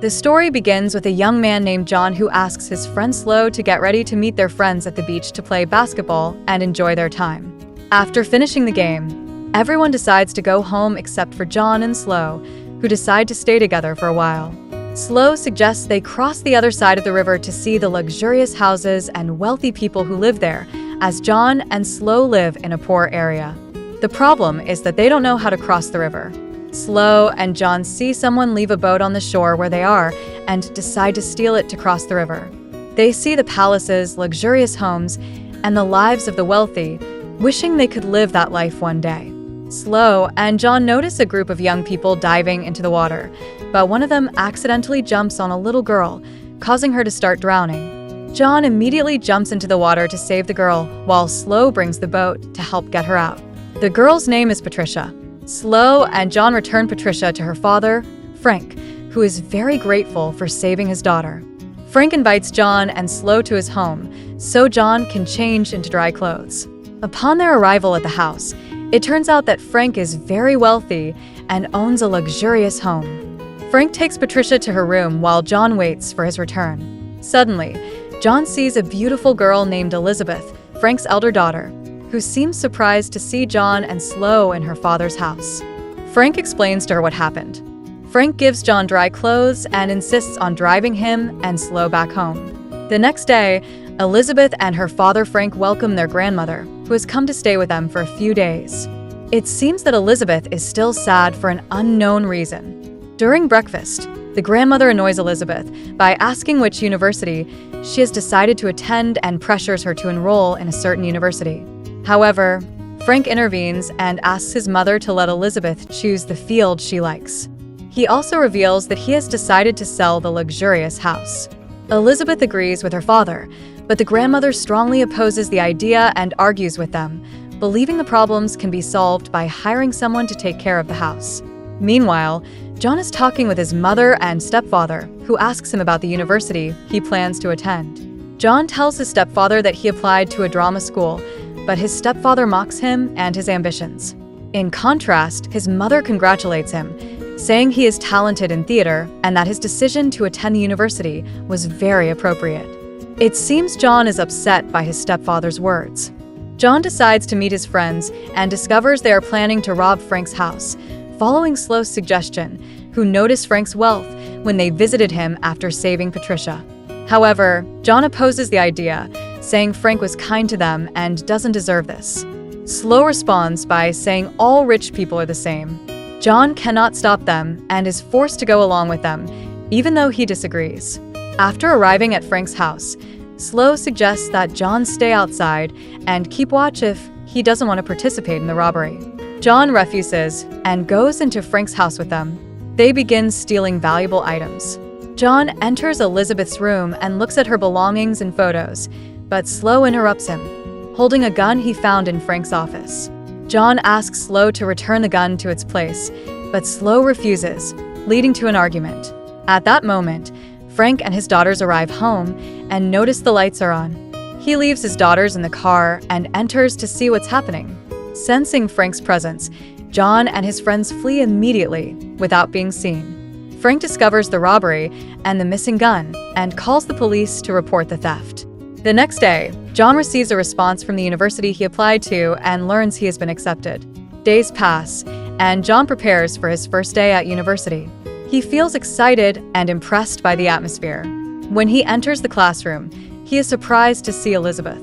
The story begins with a young man named John who asks his friend Slow to get ready to meet their friends at the beach to play basketball and enjoy their time. After finishing the game, everyone decides to go home except for John and Slow, who decide to stay together for a while. Slow suggests they cross the other side of the river to see the luxurious houses and wealthy people who live there, as John and Slow live in a poor area. The problem is that they don't know how to cross the river. Slow and John see someone leave a boat on the shore where they are and decide to steal it to cross the river. They see the palaces, luxurious homes, and the lives of the wealthy, wishing they could live that life one day. Slow and John notice a group of young people diving into the water, but one of them accidentally jumps on a little girl, causing her to start drowning. John immediately jumps into the water to save the girl, while Slow brings the boat to help get her out. The girl's name is Patricia. Slow and John return Patricia to her father, Frank, who is very grateful for saving his daughter. Frank invites John and Slow to his home, so John can change into dry clothes. Upon their arrival at the house, it turns out that Frank is very wealthy and owns a luxurious home. Frank takes Patricia to her room while John waits for his return. Suddenly, John sees a beautiful girl named Elisabeth, Frank's elder daughter, who seems surprised to see John and Slow in her father's house. Frank explains to her what happened. Frank gives John dry clothes and insists on driving him and Slow back home. The next day, Elisabeth and her father Frank welcome their grandmother, who has come to stay with them for a few days. It seems that Elisabeth is still sad for an unknown reason. During breakfast, the grandmother annoys Elisabeth by asking which university she has decided to attend and pressures her to enroll in a certain university. However, Frank intervenes and asks his mother to let Elisabeth choose the field she likes. He also reveals that he has decided to sell the luxurious house. Elisabeth agrees with her father, but the grandmother strongly opposes the idea and argues with them, believing the problems can be solved by hiring someone to take care of the house. Meanwhile, John is talking with his mother and stepfather, who asks him about the university he plans to attend. John tells his stepfather that he applied to a drama school, but his stepfather mocks him and his ambitions. In contrast, his mother congratulates him, saying he is talented in theater and that his decision to attend the university was very appropriate. It seems John is upset by his stepfather's words. John decides to meet his friends and discovers they are planning to rob Frank's house, following Slow's suggestion, who noticed Frank's wealth when they visited him after saving Patricia. However, John opposes the idea, saying Frank was kind to them and doesn't deserve this. Slow responds by saying all rich people are the same. John cannot stop them and is forced to go along with them, even though he disagrees. After arriving at Frank's house, Slow suggests that John stay outside and keep watch if he doesn't want to participate in the robbery. John refuses and goes into Frank's house with them. They begin stealing valuable items. John enters Elisabeth's room and looks at her belongings and photos, but Slow interrupts him, holding a gun he found in Frank's office. John asks Slow to return the gun to its place, but Slow refuses, leading to an argument. At that moment, Frank and his daughters arrive home and notice the lights are on. He leaves his daughters in the car and enters to see what's happening. Sensing Frank's presence, John and his friends flee immediately without being seen. Frank discovers the robbery and the missing gun and calls the police to report the theft. The next day, John receives a response from the university he applied to and learns he has been accepted. Days pass, and John prepares for his first day at university. He feels excited and impressed by the atmosphere. When he enters the classroom, he is surprised to see Elisabeth.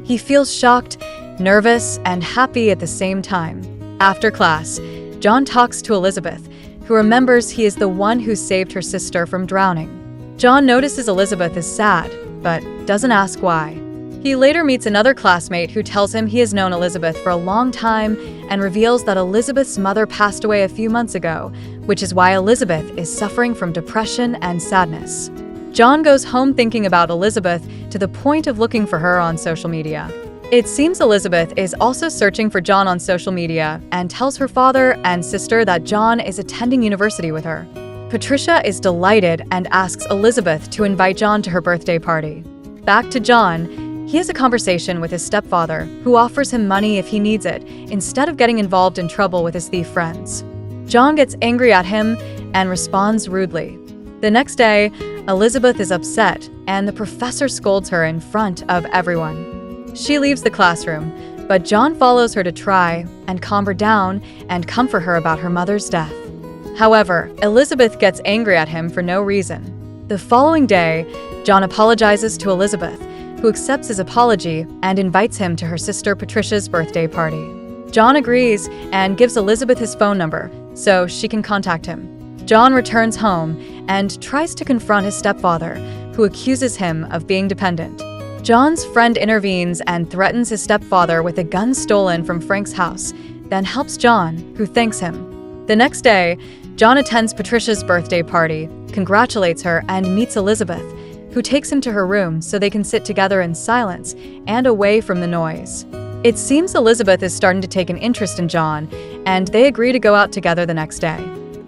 He feels shocked, nervous, and happy at the same time. After class, John talks to Elisabeth, who remembers he is the one who saved her sister from drowning. John notices Elisabeth is sad, but doesn't ask why. He later meets another classmate who tells him he has known Elisabeth for a long time and reveals that Elisabeth's mother passed away a few months ago, which is why Elisabeth is suffering from depression and sadness. John goes home thinking about Elisabeth to the point of looking for her on social media. It seems Elisabeth is also searching for John on social media and tells her father and sister that John is attending university with her. Patricia is delighted and asks Elisabeth to invite John to her birthday party. Back to John, he has a conversation with his stepfather, who offers him money if he needs it, instead of getting involved in trouble with his thief friends. John gets angry at him and responds rudely. The next day, Elisabeth is upset, and the professor scolds her in front of everyone. She leaves the classroom, but John follows her to try and calm her down and comfort her about her mother's death. However, Elisabeth gets angry at him for no reason. The following day, John apologizes to Elisabeth, who accepts his apology and invites him to her sister Patricia's birthday party. John agrees and gives Elisabeth his phone number so she can contact him. John returns home and tries to confront his stepfather, who accuses him of being dependent. John's friend intervenes and threatens his stepfather with a gun stolen from Frank's house, then helps John, who thanks him. The next day, John attends Patricia's birthday party, congratulates her, and meets Elisabeth, who takes him to her room so they can sit together in silence and away from the noise. It seems Elisabeth is starting to take an interest in John, and they agree to go out together the next day.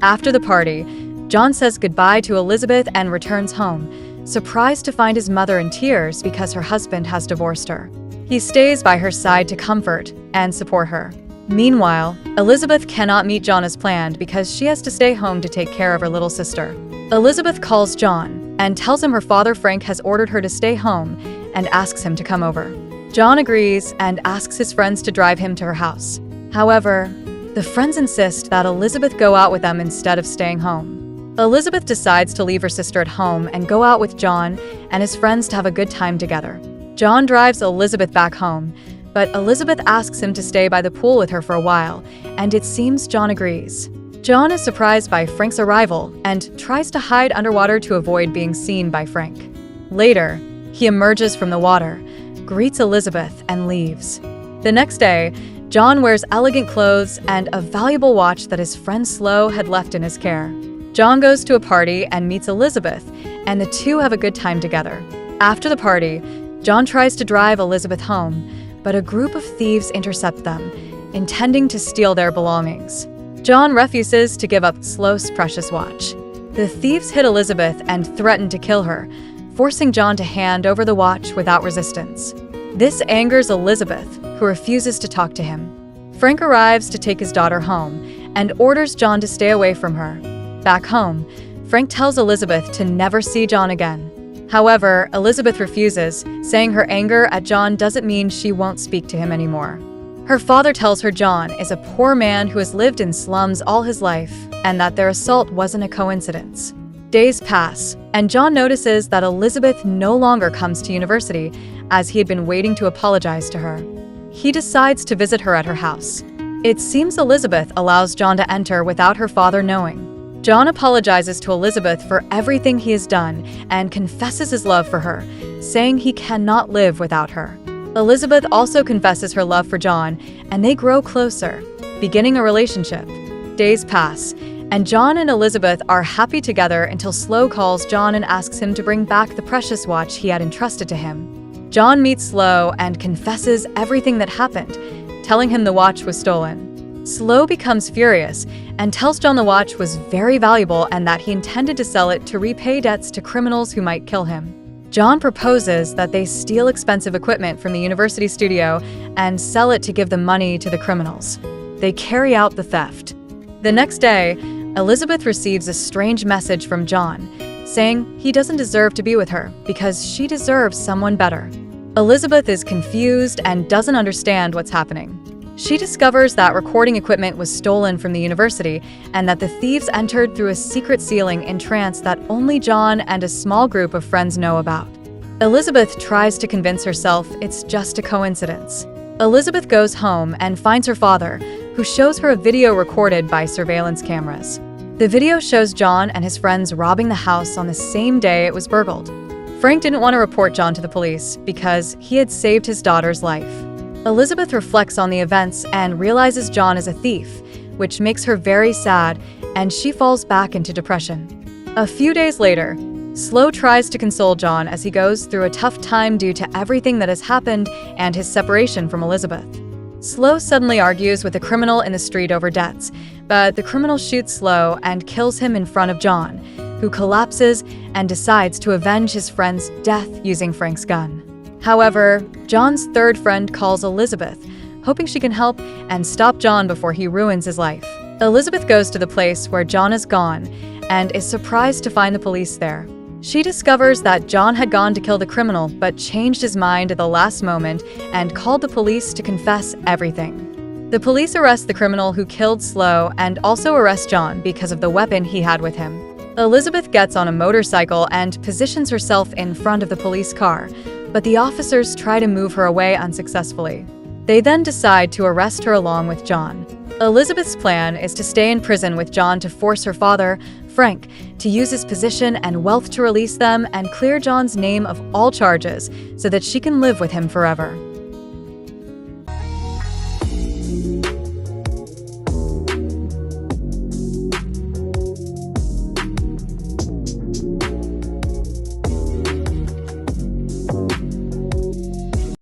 After the party, John says goodbye to Elisabeth and returns home, surprised to find his mother in tears because her husband has divorced her. He stays by her side to comfort and support her. Meanwhile, Elisabeth cannot meet John as planned because she has to stay home to take care of her little sister. Elisabeth calls John and tells him her father Frank has ordered her to stay home and asks him to come over. John agrees and asks his friends to drive him to her house. However, the friends insist that Elisabeth go out with them instead of staying home. Elisabeth decides to leave her sister at home and go out with John and his friends to have a good time together. John drives Elisabeth back home, but Elisabeth asks him to stay by the pool with her for a while, and it seems John agrees. John is surprised by Frank's arrival and tries to hide underwater to avoid being seen by Frank. Later, he emerges from the water, greets Elisabeth, and leaves. The next day, John wears elegant clothes and a valuable watch that his friend Slow had left in his care. John goes to a party and meets Elisabeth, and the two have a good time together. After the party, John tries to drive Elisabeth home, but a group of thieves intercept them, intending to steal their belongings. John refuses to give up Slow's precious watch. The thieves hit Elisabeth and threaten to kill her, forcing John to hand over the watch without resistance. This angers Elisabeth, who refuses to talk to him. Frank arrives to take his daughter home and orders John to stay away from her. Back home, Frank tells Elisabeth to never see John again. However, Elisabeth refuses, saying her anger at John doesn't mean she won't speak to him anymore. Her father tells her John is a poor man who has lived in slums all his life, and that their assault wasn't a coincidence. Days pass, and John notices that Elisabeth no longer comes to university, as he had been waiting to apologize to her. He decides to visit her at her house. It seems Elisabeth allows John to enter without her father knowing. John apologizes to Elisabeth for everything he has done and confesses his love for her, saying he cannot live without her. Elisabeth also confesses her love for John, and they grow closer, beginning a relationship. Days pass, and John and Elisabeth are happy together until Slow calls John and asks him to bring back the precious watch he had entrusted to him. John meets Slow and confesses everything that happened, telling him the watch was stolen. Slow becomes furious and tells John the watch was very valuable and that he intended to sell it to repay debts to criminals who might kill him. John proposes that they steal expensive equipment from the university studio and sell it to give the money to the criminals. They carry out the theft. The next day, Elisabeth receives a strange message from John, saying he doesn't deserve to be with her because she deserves someone better. Elisabeth is confused and doesn't understand what's happening. She discovers that recording equipment was stolen from the university and that the thieves entered through a secret ceiling entrance that only John and a small group of friends know about. Elisabeth tries to convince herself it's just a coincidence. Elisabeth goes home and finds her father, who shows her a video recorded by surveillance cameras. The video shows John and his friends robbing the house on the same day it was burgled. Frank didn't want to report John to the police because he had saved his daughter's life. Elisabeth reflects on the events and realizes John is a thief, which makes her very sad, and she falls back into depression. A few days later, Slow tries to console John as he goes through a tough time due to everything that has happened and his separation from Elisabeth. Slow suddenly argues with a criminal in the street over debts, but the criminal shoots Slow and kills him in front of John, who collapses and decides to avenge his friend's death using Frank's gun. However, John's third friend calls Elisabeth, hoping she can help and stop John before he ruins his life. Elisabeth goes to the place where John is gone and is surprised to find the police there. She discovers that John had gone to kill the criminal but changed his mind at the last moment and called the police to confess everything. The police arrest the criminal who killed Slow and also arrest John because of the weapon he had with him. Elisabeth gets on a motorcycle and positions herself in front of the police car, but the officers try to move her away unsuccessfully. They then decide to arrest her along with John. Elisabeth's plan is to stay in prison with John to force her father, Frank, to use his position and wealth to release them and clear John's name of all charges so that she can live with him forever.